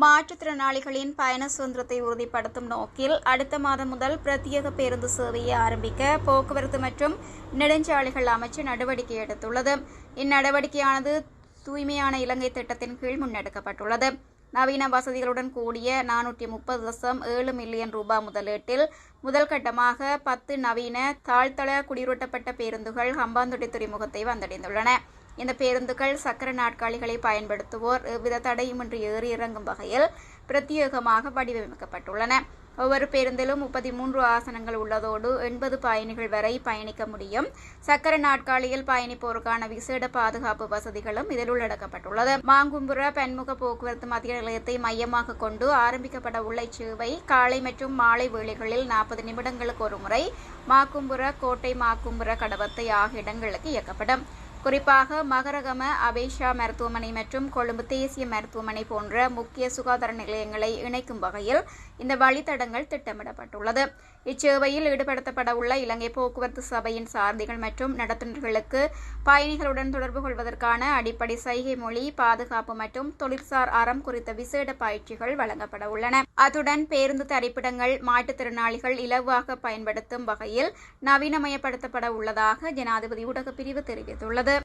மாற்றுத்திறனாளிகளின் பயண சுதந்திரத்தை உறுதிப்படுத்தும் நோக்கில் அடுத்த மாதம் முதல் பிரத்யேக பேருந்து சேவையை ஆரம்பிக்க போக்குவரத்து மற்றும் நெடுஞ்சாலைகள் அமைச்சு நடவடிக்கை எடுத்துள்ளது. இந்நடவடிக்கையானது தூய்மையான இலங்கை திட்டத்தின் கீழ் முன்னெடுக்கப்பட்டுள்ளது. நவீன வசதிகளுடன் கூடிய 430.7 மில்லியன் ரூபாய் முதலீட்டில் முதல் கட்டமாக 10 நவீன தாழ்த்தள குடியிருட்டப்பட்ட பேருந்துகள் ஹம்பாந்தோட்டை துறைமுகத்தை வந்தடைந்துள்ளன. இந்த பேருந்துகள் சக்கர நாற்காலிகளை பயன்படுத்துவோர் எவ்வித தடையுமின்றி ஏறி இறங்கும் வகையில் பிரத்யேகமாக வடிவமைக்கப்பட்டுள்ளன. ஒவ்வொரு பேருந்திலும் 33 ஆசனங்கள் உள்ளதோடு 80 பயணிகள் வரை பயணிக்க முடியும். சக்கர நாற்காலியில் பயணிப்போருக்கான விசேட பாதுகாப்பு வசதிகளும் இதில் உள்ளடக்கப்பட்டுள்ளது. மாங்கும்புர பன்முக போக்குவரத்து மத்திய நிலையத்தை மையமாக கொண்டு ஆரம்பிக்கப்பட உள்ள இச்சேவை காலை மற்றும் மாலை வேளைகளில் 40 நிமிடங்களுக்கு ஒருமுறை மாக்கும்புர, கோட்டை மாக்கும்புர, கடவத்தை ஆகிய இடங்களுக்கு இயக்கப்படும். குறிப்பாக மகரகம அபேஷா மருத்துவமனை மற்றும் கொழும்பு தேசிய மருத்துவமனை போன்ற முக்கிய சுகாதார நிலையங்களை இணைக்கும் வகையில் இந்த வழித்தடங்கள் திட்டமிடப்பட்டுள்ளது. இச்சேவையில் ஈடுபடுத்தப்பட உள்ள இலங்கை போக்குவரத்து சபையின் சாரதிகள் மற்றும் நடத்துனர்களுக்கு பயணிகளுடன் தொடர்பு கொள்வதற்கான அடிப்படை சைகை மொழி, பாதுகாப்பு மற்றும் தொழிற்சார் அறம் குறித்த விசேட பயிற்சிகள் வழங்கப்பட உள்ளன. அத்துடன் பேருந்து தரிப்பிடங்கள் மாற்றுத்திறனாளிகள் இலவாக பயன்படுத்தும் வகையில் நவீனமயப்படுத்தப்பட உள்ளதாக ஜனாதிபதி ஊடகப் பிரிவு தெரிவித்துள்ளது.